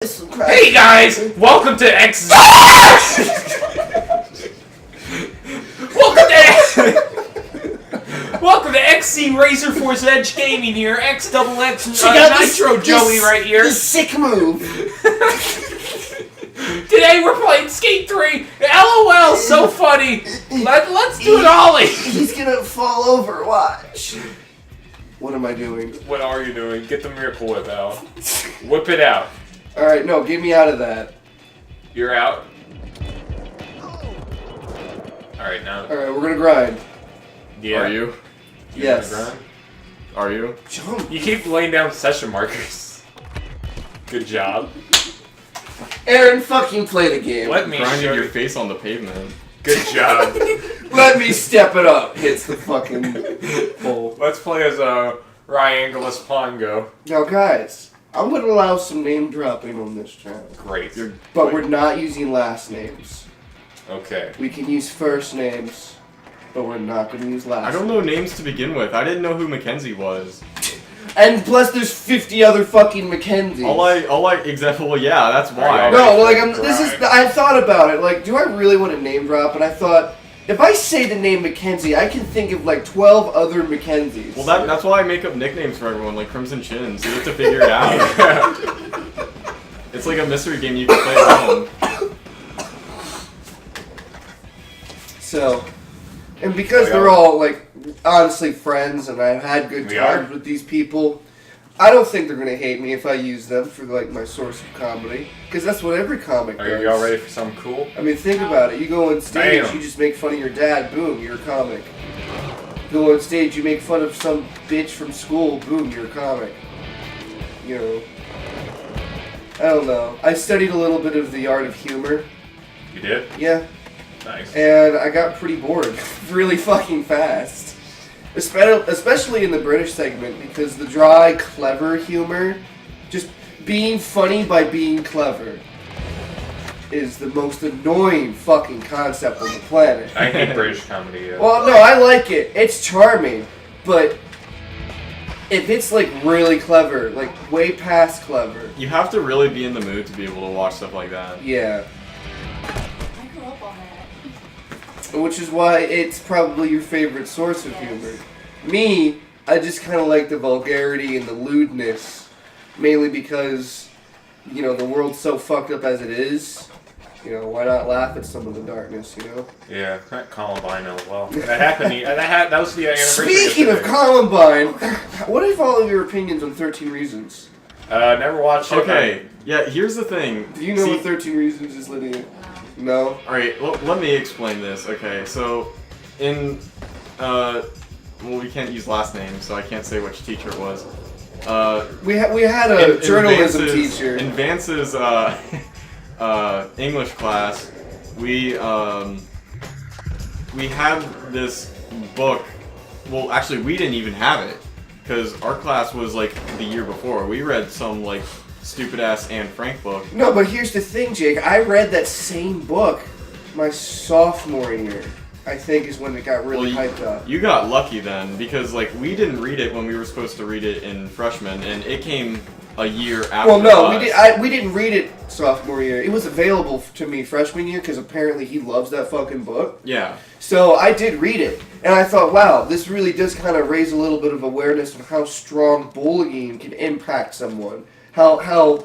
Hey guys, welcome to X. welcome to XC Razor Force Edge Gaming here. XXX Nitro Joey right here. The sick move. Today we're playing Skate 3. LOL, so funny. Let's do an ollie. He's gonna fall over. Watch. What am I doing? What are you doing? Get the Miracle Whip out. Whip it out. Alright, no, get me out of that. You're out. Alright, now. Alright, we're gonna grind. Yeah. Are you? Yes. Grind? Are you? Jump. You keep laying down session markers. Good job. Aaron, fucking play the game. Let me Grinding show your you. face on the pavement. Good job. Let me step it up. Hits the fucking pole. Let's play as Ryangelus Pongo. Now, guys, I'm gonna allow some name dropping on this channel. Great. But we're not using last names. Okay. We can use first names, but we're not gonna use last I don't know names to begin with. I didn't know who Mackenzie was. And plus, there's 50 other fucking Mackenzies. Well, yeah, that's why. No, like, I thought about it. Like, do I really want to name drop? And I thought, if I say the name Mackenzie, I can think of like 12 other Mackenzies. Well, that's why I make up nicknames for everyone, like Crimson Chin, so you have to figure it out. It's like a mystery game you can play at home. So, and because they're all, like, honestly friends, and I've had good times with these people, I don't think they're going to hate me if I use them for, like, my source of comedy. Because that's what every comic does. Are y'all ready for something cool? I mean, think about it. You go on stage, Bam. you just make fun of your dad, boom, you're a comic. You go on stage, you make fun of some bitch from school, boom, you're a comic. You know. I don't know. I studied a little bit of the art of humor. You did? Yeah. Nice. And I got pretty bored really fucking fast. Especially in the British segment, because the dry, clever humor, just being funny by being clever, is the most annoying fucking concept on the planet. I hate British comedy. Yeah. Well, no, I like it. It's charming. But if it's like really clever, like way past clever. You have to really be in the mood to be able to watch stuff like that. Yeah. I grew up on that. Which is why it's probably your favorite source of humor. Me, I just kind of like the vulgarity and the lewdness, mainly because, you know, the world's so fucked up as it is. You know, why not laugh at some of the darkness, you know? Yeah, Columbine as well. That happened. That was the anniversary. Speaking of Columbine, what are all of your opinions on 13 Reasons? Never watched it. Okay, yeah, here's the thing. Do you know what 13 Reasons is, Lydia? No? Alright, let me explain this. Okay, so in, well, we can't use last names, so I can't say which teacher it was. We had a journalism teacher. In Vance's English class, we had this book. Well, actually, we didn't even have it, because our class was like the year before. We read some like stupid-ass Anne Frank book. No, but here's the thing, Jake. I read that same book my sophomore year, I think, is when it got really hyped up. You got lucky then, because like we didn't read it when we were supposed to read it in freshman, and it came a year after. Well, no, us. we didn't read it sophomore year. It was available to me freshman year because apparently he loves that fucking book. Yeah. So I did read it, and I thought, wow, this really does kind of raise a little bit of awareness of how strong bullying can impact someone. How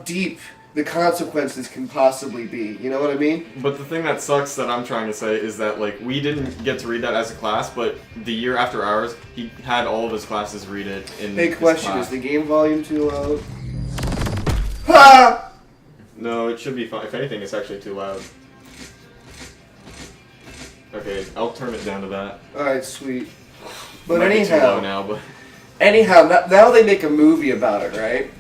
deep the consequences can possibly be. You know what I mean? But the thing that sucks that I'm trying to say is that like we didn't get to read that as a class, but the year after ours, he had all of his classes read it in Hey, his question, class. is the game volume too loud? Ha! No, it should be fine. If anything, it's actually too loud. Okay, I'll turn it down to that. Alright, sweet. But Might be too low anyhow, now, but now they make a movie about it, right?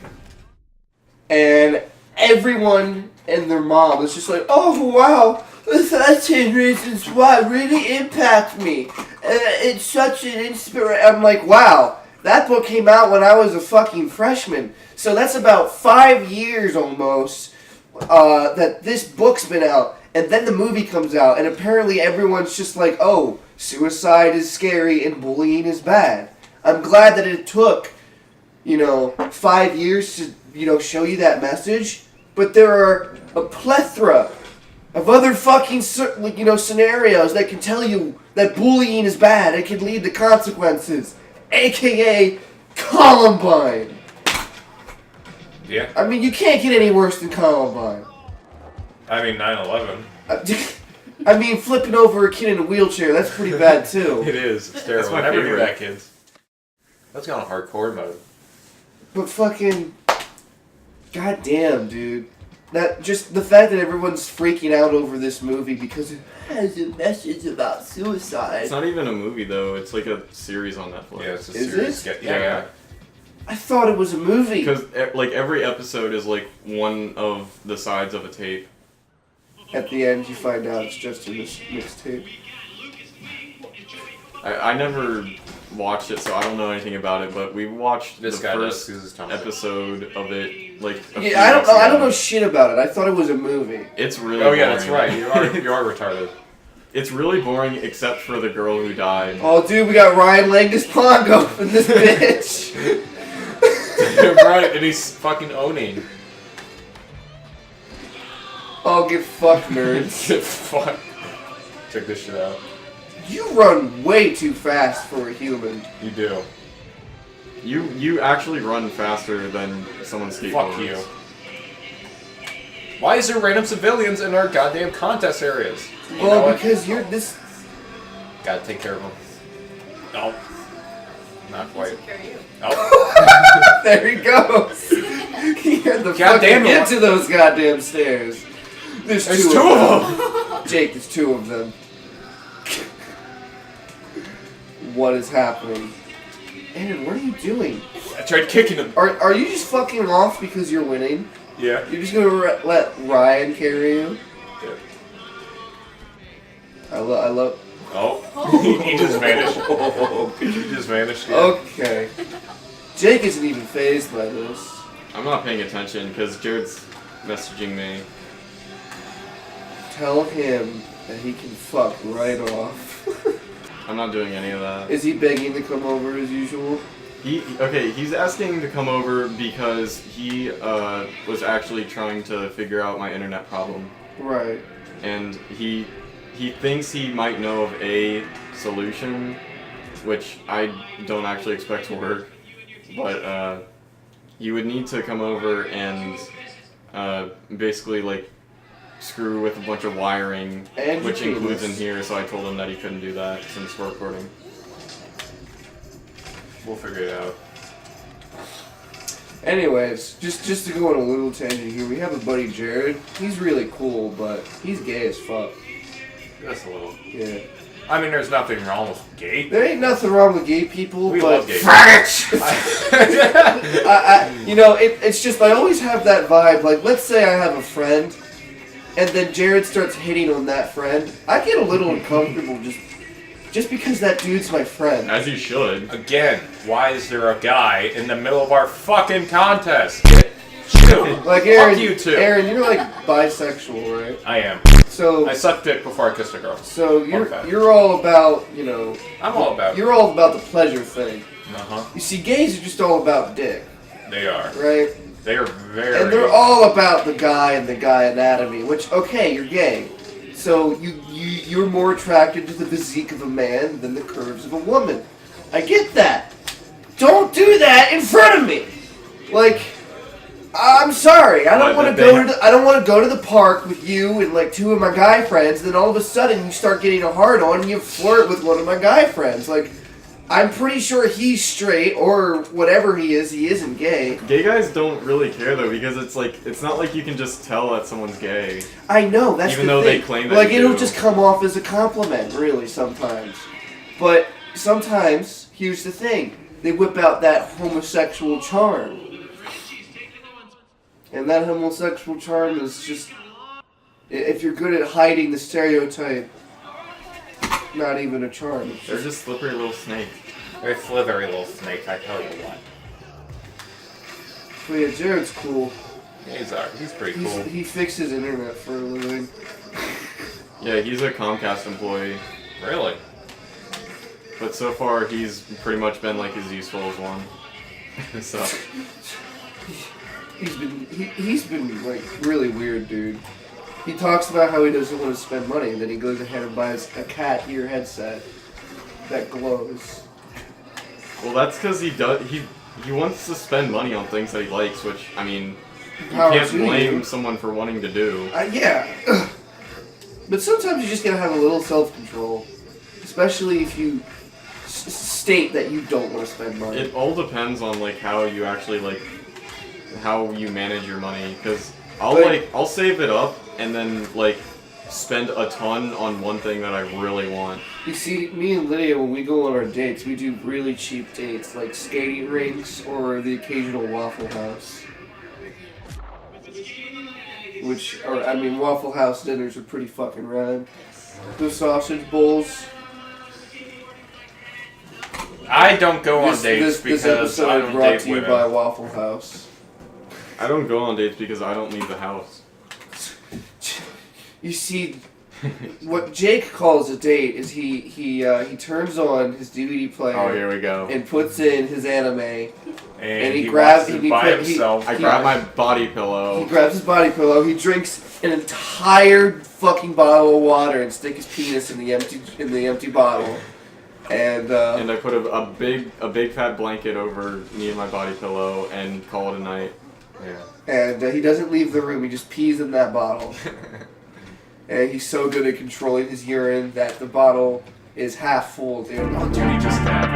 And everyone and their mom is just like, oh wow, the 13 Reasons Why really impact me. It's such an inspiration. I'm like, wow, that book came out when I was a fucking freshman. So that's about 5 years almost that this book's been out. And then the movie comes out, and apparently everyone's just like, oh, suicide is scary and bullying is bad. I'm glad that it took, 5 years to, show you that message. but there are a plethora of other fucking scenarios that can tell you that bullying is bad. It can lead to consequences, aka Columbine. Yeah. I mean, you can't get any worse than Columbine. I mean, 9/11. I mean, flipping over a kid in a wheelchair, that's pretty bad too. It is. It's terrible. my Never do favorite. that, kids. Let's go on hardcore mode. But fucking, goddamn, dude. That just the fact that everyone's freaking out over this movie because it has a message about suicide. It's not even a movie though. It's like a series on Netflix. Yeah, it's a Is series. it? Yeah. I thought it was a movie. Because like every episode is like one of the sides of a tape. At the end, you find out it's just a mixtape. I never watched it, so I don't know anything about it. But we watched This the guy does, first 'cause it's Thomas. episode of it. Like a few Yeah, I don't weeks know. I ago. don't know shit about it. I thought it was a movie. It's really. Oh yeah, that's boring. right. You are retarded. It's really boring, except for the girl who died. Oh, dude, we got Ryan Langus Pongo in this bitch. Right, and he's fucking owning. Oh, get fucked, nerds. Fuck. Check this shit out. You run way too fast for a human. You do. You actually run faster than someone skateboards. Fuck you. Why is there random civilians in our goddamn contest areas? You know Well, what? because you're this. Gotta take care of them. No. Not quite. Take care of you. Oh. There he goes. He had the God fucking damn it. get to those goddamn stairs. There's two of them. Jake, there's two of them. What is happening? Aaron, what are you doing? I tried kicking him. Are you just fucking off because you're winning? Yeah. You're just gonna let Ryan carry you? Yeah. I love. Oh. He just vanished. He just vanished. Yeah. Okay. Jake isn't even phased by this. I'm not paying attention because Jared's messaging me. Tell him that he can fuck right off. I'm not doing any of that. Is he begging to come over as usual? He's asking to come over because he was actually trying to figure out my internet problem, Right. and he thinks he might know of a solution, which I don't actually expect to work, but you would need to come over and basically like screw with a bunch of wiring, And which your includes in penis. here, so I told him that he couldn't do that since we're recording. We'll figure it out. Anyways, just to go on a little tangent here, we have a buddy Jared. He's really cool, but he's gay as fuck. Just a little. Yeah. I mean, there's nothing wrong with gay. There ain't nothing wrong with gay people, We but love gay it's just I always have that vibe. Like, let's say I have a friend, and then Jared starts hitting on that friend. I get a little uncomfortable just because that dude's my friend. As you should. Again, why is there a guy in the middle of our fucking contest? Like Aaron, Fuck you too. Aaron, you're like bisexual, right? I am. So I sucked dick before I kissed a girl. So fact. you're all about, I'm all about it. you're all about the pleasure thing. Uh-huh. You see, gays are just all about dick, They are. right? They are very... And they're all about the guy and the guy anatomy, which, okay, you're gay. So you're more attracted to the physique of a man than the curves of a woman. I get that. Don't do that in front of me. Like, I'm sorry. I don't want to go to the park with you and like two of my guy friends. Then all of a sudden you start getting a hard on and you flirt with one of my guy friends. Like, I'm pretty sure he's straight or whatever he isn't gay. Gay guys don't really care though, because it's not like you can just tell that someone's gay. I know, that's Even the though thing. they claim that like, you it'll do. just come off as a compliment, really, sometimes. But sometimes, here's the thing. They whip out that homosexual charm. And that homosexual charm is just... If you're good at hiding the stereotype, not even a charm. It's They're just, just slippery little snakes. They're slithery little snakes, I tell you what. but yeah, Jared's cool. He's pretty cool. He fixes internet for a living. Yeah, he's a Comcast employee, Really? but so far he's pretty much been like as useful as one. So he's been like really weird, dude. He talks about how he doesn't want to spend money, and then he goes ahead and buys a cat ear headset that glows. Well, that's because he wants to spend money on things that he likes, which, I mean, you Power can't to blame you. someone for wanting to do. Yeah. But sometimes you just gotta have a little self-control. Especially if you state that you don't want to spend money. It all depends on, like, how you actually, like, how you manage your money, because I'll save it up, and then, like, spend a ton on one thing that I really want. You see, me and Lydia, when we go on our dates, we do really cheap dates, like skating rinks or the occasional Waffle House. Waffle House dinners are pretty fucking rad. The sausage bowls. I don't go on dates This because episode I is don't brought date to you women. by Waffle House. I don't go on dates because I don't leave the house. You see, what Jake calls a date is he turns on his DVD player. Oh, here we go. And puts in his anime. And he he grabs wants he it by put- he- himself. I grab my body He pillow. grabs his body pillow. He drinks an entire fucking bottle of water and sticks his penis in the empty bottle. And And I put a big fat blanket over me and my body pillow and call it a night. Yeah. he doesn't leave the room. He just pees in that bottle. And he's so good at controlling his urine that the bottle is half full, dude. Dude, he just got